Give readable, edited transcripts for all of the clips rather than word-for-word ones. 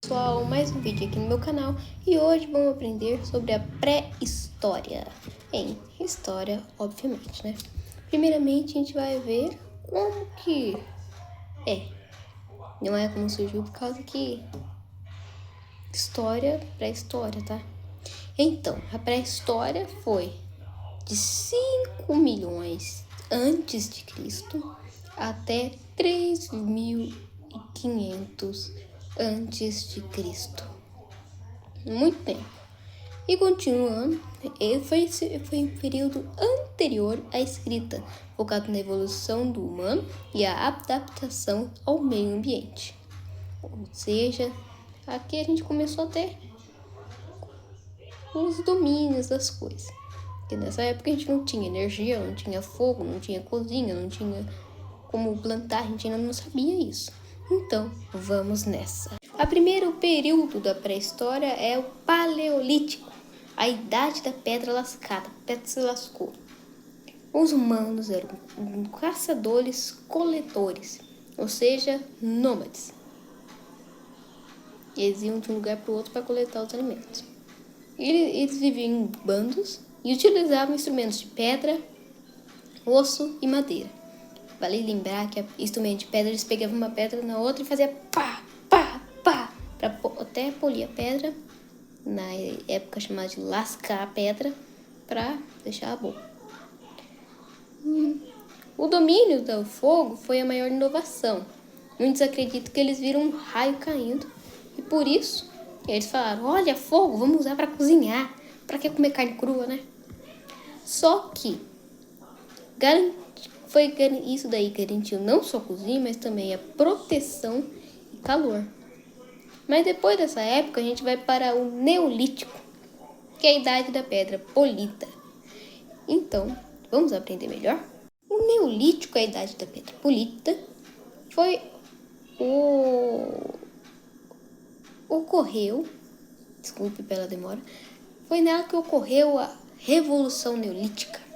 Pessoal, mais um vídeo aqui no meu canal e hoje vamos aprender sobre a pré-história. Em história, obviamente, né? Primeiramente, a gente vai ver como que não é como surgiu, por causa que história, pré-história, tá? Então, a pré-história foi de 5 milhões antes de Cristo até 3.500 antes de Cristo. Muito tempo. E continuando, foi um período anterior à escrita, focado na evolução do humano e a adaptação ao meio ambiente. Ou seja, aqui a gente começou a ter os domínios das coisas. Porque nessa época a gente não tinha energia, não tinha fogo, não tinha cozinha, não tinha como plantar, a gente ainda não sabia isso. Então, vamos nessa. O primeiro período da pré-história é o Paleolítico, a idade da pedra lascada. A pedra se lascou. Os humanos eram caçadores-coletores, ou seja, nômades. Eles iam de um lugar para o outro para coletar os alimentos. Eles viviam em bandos e utilizavam instrumentos de pedra, osso e madeira. Vale lembrar que instrumento de pedra, eles pegavam uma pedra na outra e faziam pá, pá, pá, para até polir a pedra, na época chamada de lascar a pedra, para deixar boa. O domínio do fogo foi a maior inovação. Muitos acreditam que eles viram um raio caindo e por isso eles falaram: olha, fogo, vamos usar para cozinhar. Para que comer carne crua, né? Só que isso daí garantiu não só cozinha, mas também a proteção e calor. Mas depois dessa época a gente vai para o Neolítico, que é a idade da pedra polida. Então, vamos aprender melhor? O Neolítico, a idade da pedra polida, desculpe pela demora, foi nela que ocorreu a Revolução Neolítica,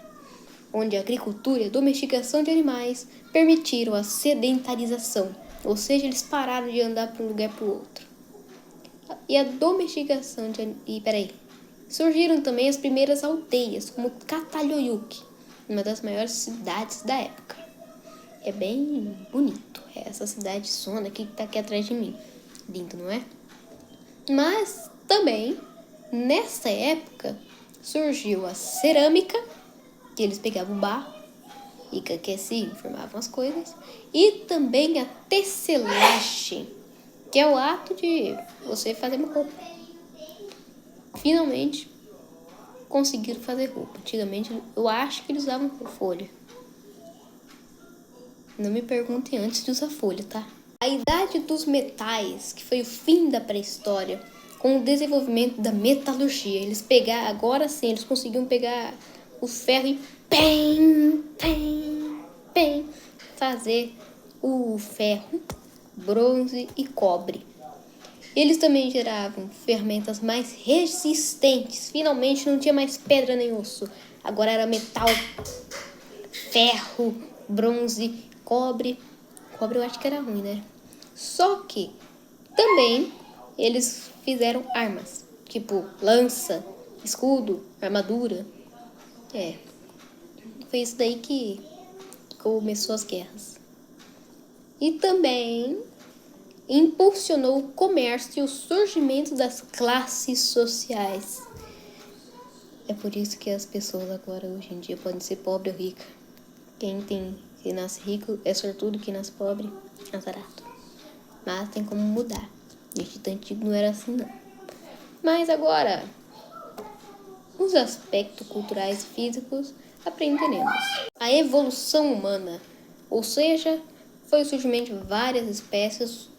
onde a agricultura e a domesticação de animais permitiram a sedentarização, ou seja, eles pararam de andar para um lugar para o outro. E a domesticação surgiram também as primeiras aldeias, como Catalhoyuk, uma das maiores cidades da época. É bem bonito, é essa cidade zona aqui que está aqui atrás de mim. Lindo, não é? Mas também, nessa época, surgiu a cerâmica, que eles pegavam barro e que aqueciam, formavam as coisas, e também a tecelagem, que é o ato de você fazer uma roupa. Finalmente, conseguiram fazer roupa. Antigamente, eu acho que eles usavam folha. Não me perguntem antes de usar folha, tá? A idade dos metais, que foi o fim da pré-história, com o desenvolvimento da metalurgia. Agora sim, eles conseguiam pegar o ferro e fazer o ferro, bronze e cobre. Eles também geravam ferramentas mais resistentes. Finalmente não tinha mais pedra nem osso. Agora era metal, ferro, bronze, cobre. Cobre eu acho que era ruim, né? Só que também eles fizeram armas, tipo lança, escudo, armadura. Foi isso daí que começou as guerras. E também impulsionou o comércio e o surgimento das classes sociais. É por isso que as pessoas agora, hoje em dia, podem ser pobre ou rica. Quem nasce rico é sortudo, quem nasce pobre é azarado. Mas tem como mudar. Desde antigo não era assim, não. Mas agora, os aspectos culturais e físicos aprenderemos. A evolução humana, ou seja, foi o surgimento de várias espécies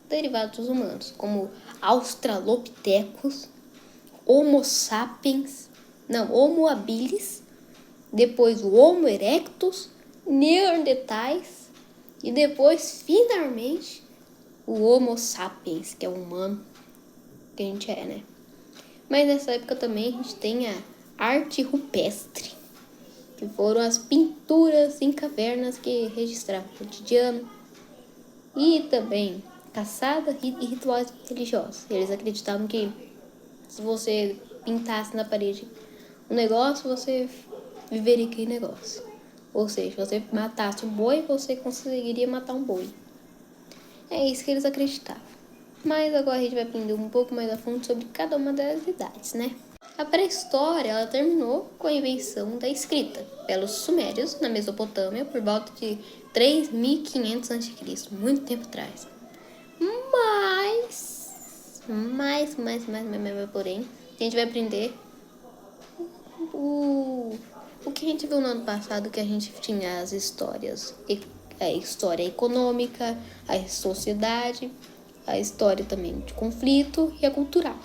derivados dos humanos, como Australopithecus, Homo sapiens, Homo habilis, depois o Homo erectus, Neandertais e depois, finalmente, o Homo sapiens, que é o humano que a gente é, né? Mas nessa época também a gente tem a arte rupestre, que foram as pinturas em cavernas que registravam o cotidiano, e também caçada e rituais religiosos. Eles acreditavam que se você pintasse na parede um negócio, você viveria aquele negócio. Ou seja, se você matasse um boi, você conseguiria matar um boi. É isso que eles acreditavam. Mas agora a gente vai aprender um pouco mais a fundo sobre cada uma das idades, né? A pré-história ela terminou com a invenção da escrita pelos sumérios na Mesopotâmia por volta de 3.500 a.C., muito tempo atrás. Porém, a gente vai aprender o que a gente viu no ano passado, que a gente tinha as histórias, a história econômica, a sociedade, a história também de conflito e a cultural.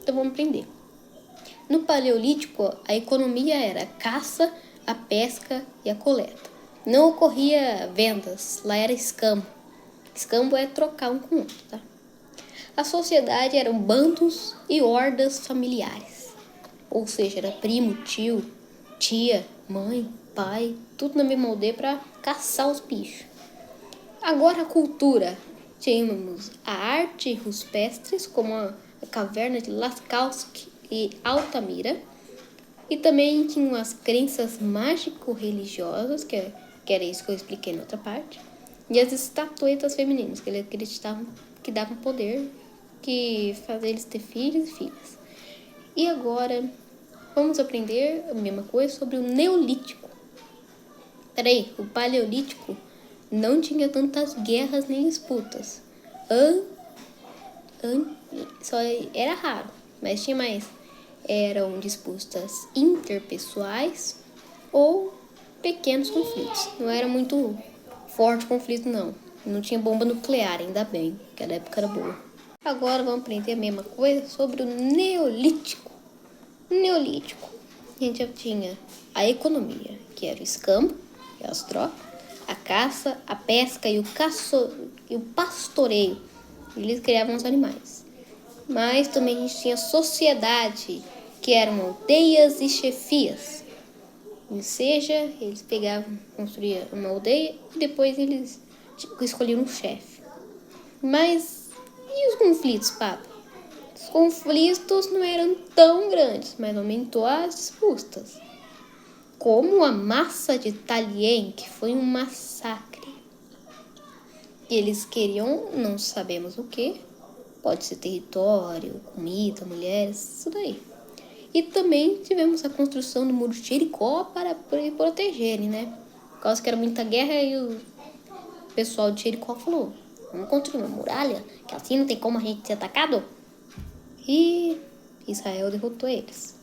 Então vamos aprender. No Paleolítico, a economia era a caça, a pesca e a coleta. Não ocorria vendas, lá era escambo. Escambo é trocar um com o outro, tá? A sociedade eram bandos e hordas familiares. Ou seja, era primo, tio, tia, mãe, pai, tudo na mesma aldeia para caçar os bichos. Agora a cultura. Tínhamos a arte rupestres, como a caverna de Lascaux e Altamira. E também tinham as crenças mágico-religiosas, que era isso que eu expliquei na outra parte. E as estatuetas femininas, que eles acreditavam que davam poder, que fazia eles ter filhos e filhas. E agora vamos aprender a mesma coisa sobre o Neolítico. Peraí, o Paleolítico não tinha tantas guerras nem disputas. Só era raro, mas tinha mais. Eram disputas interpessoais ou pequenos conflitos. Não era muito forte conflito, não. Não tinha bomba nuclear, ainda bem, que a época era boa. Agora vamos aprender a mesma coisa sobre o Neolítico. Neolítico, a gente já tinha a economia, que era o escambo, que é as trocas, a caça, a pesca e o pastoreio. Eles criavam os animais. Mas também a gente tinha sociedade, que eram aldeias e chefias. Ou seja, eles construíam uma aldeia e depois eles escolhiam um chefe. Mas e os conflitos, papo? Os conflitos não eram tão grandes, mas aumentou as disputas. Como a Massa de Talien, que foi um massacre. Eles queriam, não sabemos o que, pode ser território, comida, mulheres, isso daí. E também tivemos a construção do muro de Jericó para protegerem, né? Por causa que era muita guerra e o pessoal de Jericó falou: vamos construir uma muralha, que assim não tem como a gente ser atacado. E Israel derrotou eles.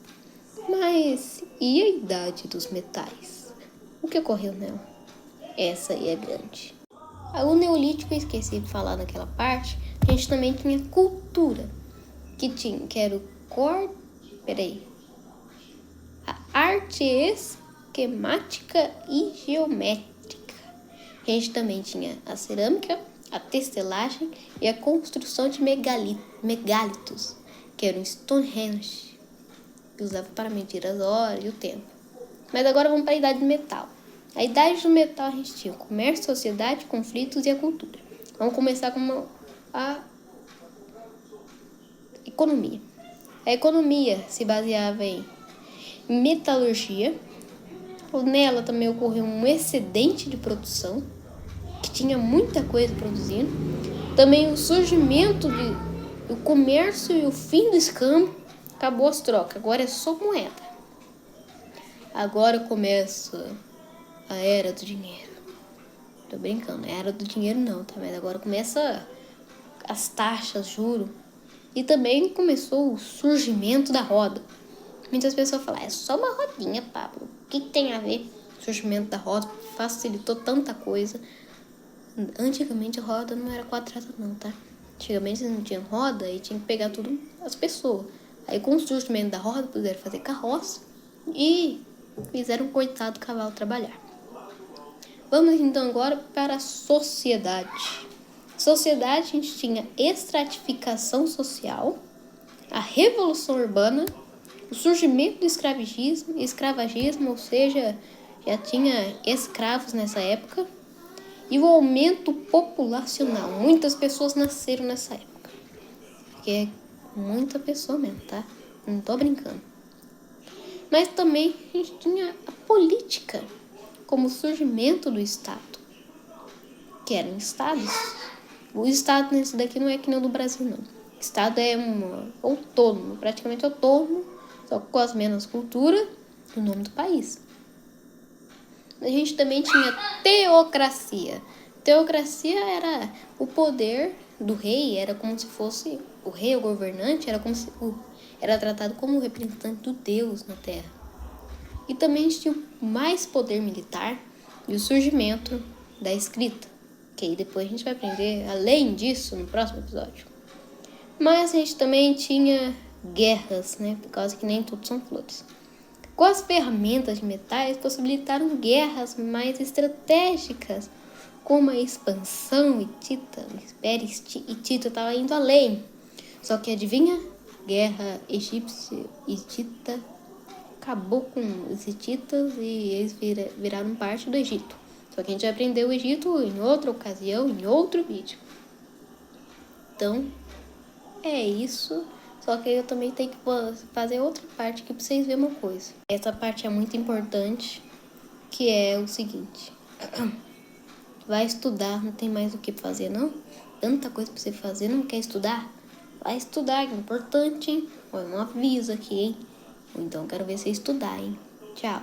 Mas e a idade dos metais? O que ocorreu nela? Essa aí é grande. O Neolítico, eu esqueci de falar naquela parte, a gente também tinha cultura, que era a arte esquemática e geométrica. A gente também tinha a cerâmica, a testelagem e a construção de megalitos, que eram Stonehenge, que usava para medir as horas e o tempo. Mas agora vamos para a idade do metal. A idade do metal a gente tinha o comércio, sociedade, conflitos e a cultura. Vamos começar com a economia. A economia se baseava em metalurgia. Nela também ocorreu um excedente de produção, que tinha muita coisa produzindo. Também o surgimento do comércio e o fim do escambo. Acabou as trocas, agora é só moeda. Agora começa a era do dinheiro. Tô brincando, não é era do dinheiro não, tá? Mas agora começa as taxas, juros. E também começou o surgimento da roda. Muitas pessoas falam, é só uma rodinha, Pablo. O que tem a ver? O surgimento da roda facilitou tanta coisa. Antigamente a roda não era quadrada não, tá? Antigamente não tinha roda e tinha que pegar tudo as pessoas. Aí com o surgimento da roda puderam fazer carroça e fizeram um coitado do cavalo trabalhar. Vamos então agora para a sociedade. Sociedade, a gente tinha estratificação social, a revolução urbana, o surgimento do escravagismo, ou seja, já tinha escravos nessa época, E o aumento populacional. Muitas pessoas nasceram nessa época. Porque é muita pessoa mesmo, tá? Não tô brincando. Mas também a gente tinha a política como o surgimento do Estado, que eram estados. O Estado nesse daqui não é que nem o do Brasil, não. O Estado é autônomo, praticamente autônomo, só com as mesmas culturas e o nome do país. A gente também tinha teocracia. Teocracia era o poder do rei, era como se fosse o rei, o governante, era tratado como o representante do Deus na Terra. E também a gente tinha mais poder militar e o surgimento da escrita, que aí depois a gente vai aprender além disso no próximo episódio. Mas a gente também tinha guerras, né? Por causa que nem tudo são flores. Com as ferramentas de metais, possibilitaram guerras mais estratégicas, como a expansão hitita. O Império Hitita estava indo além. Só que adivinha? Guerra egípcio-hitita acabou com os hititas e eles viraram parte do Egito. Só que a gente vai aprender o Egito em outra ocasião, em outro vídeo. Então, é isso. Só que eu também tenho que fazer outra parte aqui pra vocês verem uma coisa. Essa parte é muito importante, que é o seguinte. Vai estudar, não tem mais o que fazer, não? Tanta coisa pra você fazer, não quer estudar? Vai estudar, que é importante, hein? Olha, um aviso aqui, hein? Então, quero ver você estudar, hein? Tchau.